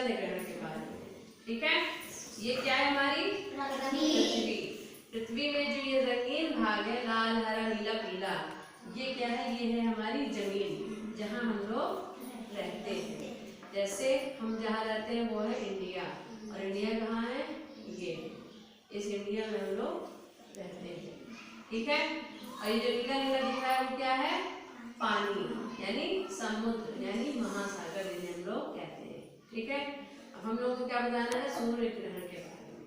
चंद्र ग्रहण के बारे में। ठीक है, ये क्या है हमारी पृथ्वी। पृथ्वी में जो ये रंगीन भाग है लाल हरा नीला पीला, ये क्या है, ये है हमारी जमीन जहाँ हम लोग रहते हैं। जैसे हम जहाँ रहते हैं वो है इंडिया, और इंडिया कहाँ है, ये इस इंडिया में हम लोग रहते हैं। ठीक है, और ये जो नीला नीला दिख रहा है वो क्या है, पानी यानी समुद्र यानी महासागर जिन्हें हम लोग कहते हैं। ठीक है, अब हम लोग को क्या बताना है, सूर्य ग्रहण के बारे में।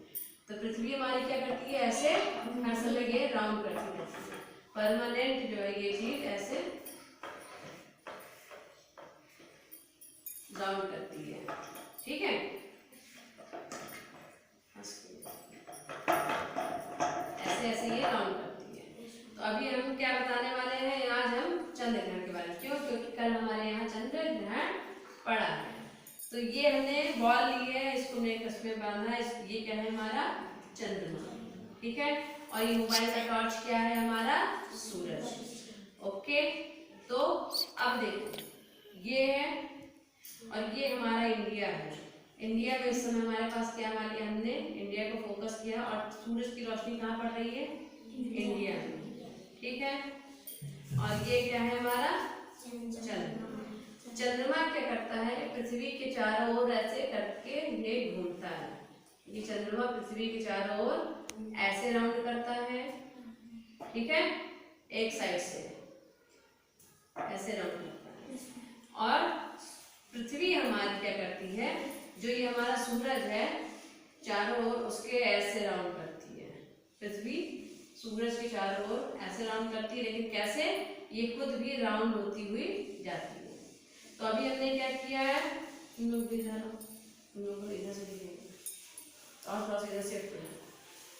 तो पृथ्वी हमारी क्या करती है, ऐसे हर समय ये राउंड करती रहती है। परमानेंट जो है ये चीज ऐसे राउंड करती है। ठीक है, ऐसे ऐसे ये राउंड करती है। तो अभी हम क्या बताने वाले हैं, आज हम चंद्र ग्रहण के बारे में। क्यों, क्योंकि कल हमारे यहाँ चंद्र ग्रहण पड़ा है। तो ये हमने बॉल ली है, इसको हमने कस्बे में बांधा है, ये क्या है हमारा चंद्रमा। ठीक है, और ये मोबाइल का टॉर्च क्या है हमारा सूरज। ओके, तो अब देखो ये है और ये हमारा इंडिया है। इंडिया में इस समय हमारे पास क्या मान लिया हमने, इंडिया को फोकस किया और सूरज की रोशनी कहाँ पड़ रही है, इंडिया में। ठीक है, और ये क्या है हमारा चंद्रमा। चंद्रमा क्या करता है, पृथ्वी के चारों ओर ऐसे करके ये घूमता है। ये चंद्रमा पृथ्वी के चारों ओर ऐसे राउंड करता है। ठीक है, एक साइड से ऐसे राउंड करता है। और पृथ्वी हमारी क्या करती है, जो ये हमारा सूरज है चारों ओर उसके ऐसे राउंड करती है। पृथ्वी सूरज के चारों ओर ऐसे राउंड करती है, लेकिन कैसे, ये खुद भी राउंड होती हुई जाती है। तो अभी हमने क्या किया है, तुम लोग भी इधर से दिखेगा और थोड़ा सा इधर से।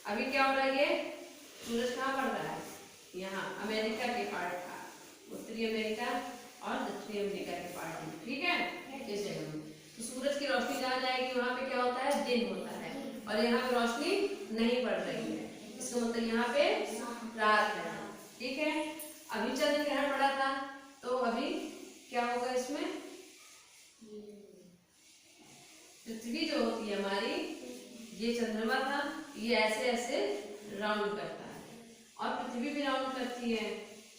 अभी क्या हो रहा है, ये सूरज कहाँ पड़ रहा है, यहाँ अमेरिका के पार्ट का, उत्तरी अमेरिका और दक्षिणी अमेरिका के पार्ट में। ठीक है, इस जगह में तो सूरज की रोशनी जहाँ जाएगी वहां पे क्या होता है, दिन होता है, और यहाँ पे रोशनी नहीं पड़ रही है, इसका मतलब यहाँ पे रात है। ठीक है, अभी चंद्र ग्रहण पड़ा था, तो अभी क्या होगा, इसमें पृथ्वी जो होती है हमारी, ये चंद्रमा था, ये ऐसे ऐसे राउंड करता है और पृथ्वी भी राउंड करती है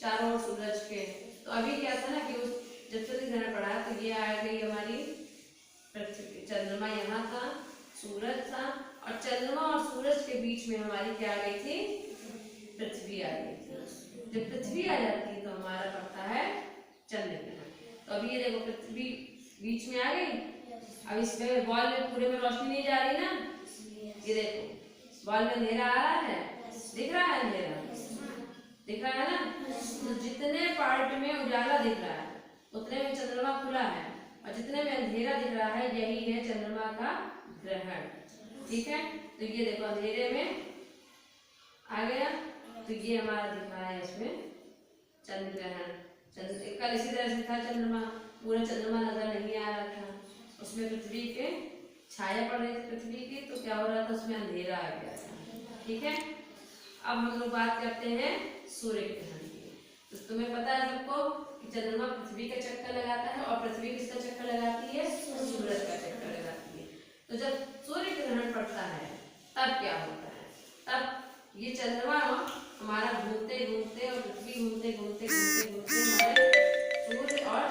चारों ओर सूरज के। तो अभी क्या था ना कि उस जब चंद्र ग्रहण पड़ा तो ये आ गई हमारी पृथ्वी, चंद्रमा यहाँ था, सूरज था, और चंद्रमा और सूरज के बीच में हमारी क्या आ गई थी, पृथ्वी आ गई थी। जब पृथ्वी आ जाती है तो हमारा पड़ता है चंद्र ग्रहण। तो अभी ये देखो पृथ्वी बीच में आ गई। अब इसमें बॉल में पूरे में रोशनी नहीं जा रही ना, ये देखो बॉल में अंधेरा आ रहा है, दिख रहा है अंधेरा, दिख रहा है ना। तो जितने पार्ट में उजाला दिख रहा है उतने में चंद्रमा खुला है, और जितने में अंधेरा दिख रहा है यही है चंद्रमा का ग्रहण। ठीक है, तो ये देखो अंधेरे में आ गया, तो ये हमारा दिख रहा है इसमें चंद्र ग्रहण। कल इसी तरह से था, चंद्रमा पूरा चंद्रमा नजर नहीं आ रहा था, उसमें पृथ्वी के छाया पड़ रही थी पृथ्वी की, तो क्या हो रहा था, उसमें अंधेरा आ गया था। ठीक है, अब हम लोग बात करते हैं सूर्य ग्रहण की। तो तुम्हें पता है सबको कि चंद्रमा पृथ्वी का चक्कर लगाता है और पृथ्वी किसका चक्कर लगाती है, सूरज का चक्कर लगाती है। तो जब सूर्य ग्रहण पड़ता है तब क्या होता है, तब ये चंद्रमा हमारा घूमते घूमते और पृथ्वी घूमते घूमते घूमते घूमते हमारे सूर्य और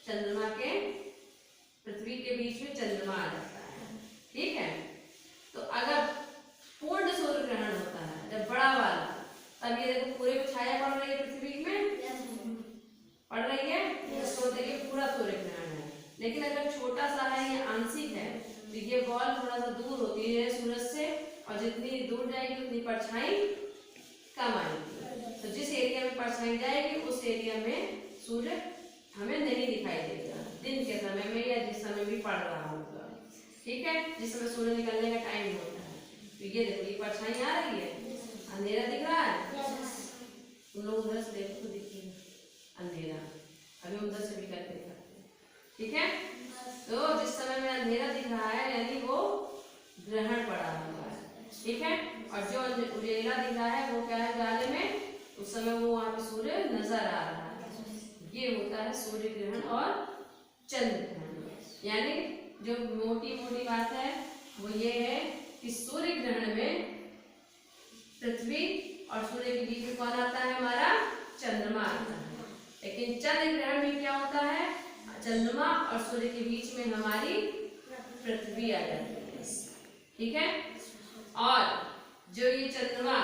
चंद्रमा के पृथ्वी के बीच में चंद्रमा आ जाता है। ठीक है, तो अगर पूर्ण सूर्य ग्रहण होता है जब बड़ा वाला, तब ये देखो पूरे में छाया पड़ रही है पृथ्वी में, पड़ रही है, तो देखिए पूरा सूर्य ग्रहण है। लेकिन अगर छोटा सा है, ये आंशिक है, तो ये बॉल थोड़ा सा दूर होती है सूरज से, और जितनी दूर जाएगी उतनी परछाई कम आएगी। तो जिस एरिया में परछाई जाएगी उस एरिया में सूर्य हमें नहीं दिखाई देगा दिन के समय में, या जिस समय भी पड़ रहा होगा। ठीक है, जिस समय सूर्य निकलने का टाइम होता है। तो ये देखो ये परछाई आ रही है, अंधेरा दिख रहा है, तुम लोग उधर से देखो तो दिखेगा अंधेरा, अभी उधर से भी करके दिखाते हैं। ठीक है, तो जिस समय में अंधेरा दिख रहा है यानी वो ग्रहण पड़ा हुआ है। ठीक है, और जो उजेला दिख रहा है वो क्या है, उजाले में, उस समय वो वहां पे सूर्य नजर आ रहा है। ये होता है सूर्य ग्रहण और चंद्र ग्रहण। यानी जो मोटी मोटी बात है वो ये है कि सूर्य ग्रहण में पृथ्वी और सूर्य के बीच में कौन आता है? हमारा चंद्रमा आता है। लेकिन चंद्र ग्रहण में क्या होता है? चंद्रमा और सूर्य के बीच में हमारी पृथ्वी आ जाती है। ठीक है। और जो ये चंद्रमा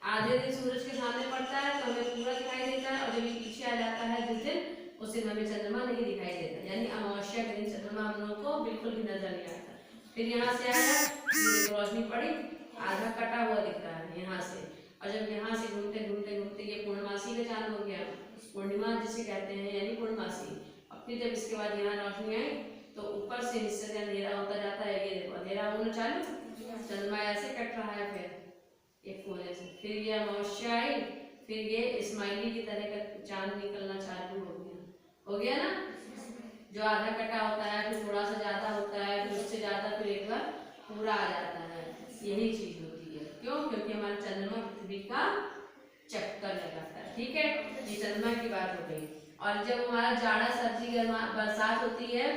आधे दिन सूरज के सामने पड़ता है तो हमें पूरा दिखाई देता है, और जब ये पीछे आ जाता है जिस दिन, उस दिन हमें चंद्रमा नहीं दिखाई देता, यानी अमावस्या के दिन चंद्रमा हम लोगों को बिल्कुल भी नजर नहीं आता। फिर यहाँ से आया, रोशनी पड़ी, आधा कटा हुआ दिख रहा है यहाँ से, और जब यहाँ से घूमते घूमते घूमते ये पूर्णमासी का चांद हो गया, पूर्णिमा जिसे कहते हैं, यानी पूर्णमासी। और फिर जब इसके बाद यहाँ रोशनी आई तो ऊपर से हिस्से से अंधेरा होता जाता है। ये देखो अंधेरा होना चालू, चंद्रमा ऐसे कट रहा है फिर एक कोने से। फिर ये अमावस्या आई, फिर ये स्माइली की तरह का चांद निकलना चालू हो गया ना। जो आधा कटा होता है, फिर थोड़ा सा ज्यादा होता है, फिर उससे ज्यादा, फिर एक बार पूरा आ जाता है। यही चीज होती है। क्यों? क्योंकि हमारा चंद्रमा पृथ्वी का चक्कर लगाता है। ठीक है, ये चंद्रमा की बात हो गई। और जब हमारा जाड़ा सर्दी गर्मा बरसात होती है,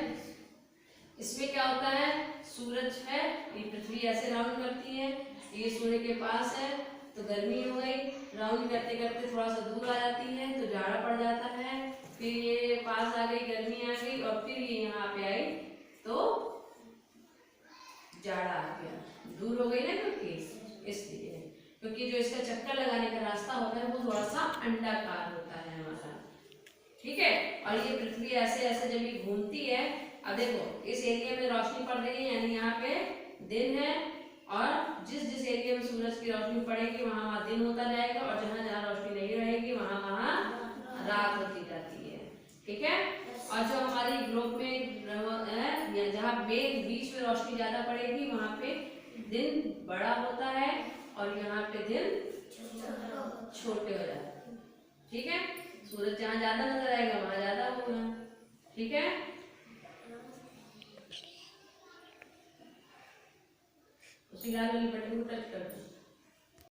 इसमें क्या होता है? सूरज है, ये पृथ्वी ऐसे राउंड करती है, ये सूर्य के पास है तो गर्मी हो गई, राउंड करते करते थोड़ा सा दूर आ जाती है तो जाड़ा पड़ जाता है, फिर ये पास आ गई, गर्मी आ गई, और फिर ये यहाँ पे आई तो जाड़ा आ गया, दूर हो गई ना, क्योंकि इसलिए, क्योंकि जो इसका चक्कर लगाने का रास्ता होता है वो थोड़ा सा अंडाकार होता है हमारा। ठीक है। और ये पृथ्वी ऐसे ऐसे जब ये घूमती है, अब देखो इस एरिया में रोशनी पड़ रही है, यानी यहाँ पे दिन है, और जिस जिस एरिया में सूरज की रोशनी पड़ेगी वहां वहां दिन होता जाएगा, और जहां जहां रोशनी नहीं रहेगी वहां वहां रात होती जाती है। ठीक है। और जो हमारी ग्लोब में है, जहाँ मेघ बीच में रोशनी ज्यादा पड़ेगी वहां पे दिन बड़ा होता है, और यहाँ पे दिन छोटे हो जाते हैं। ठीक है। सूरज जहाँ ज्यादा नजर आएगा वहां ज्यादा होगा। ठीक है। उसी लाल वाली बटन को टच कर दो।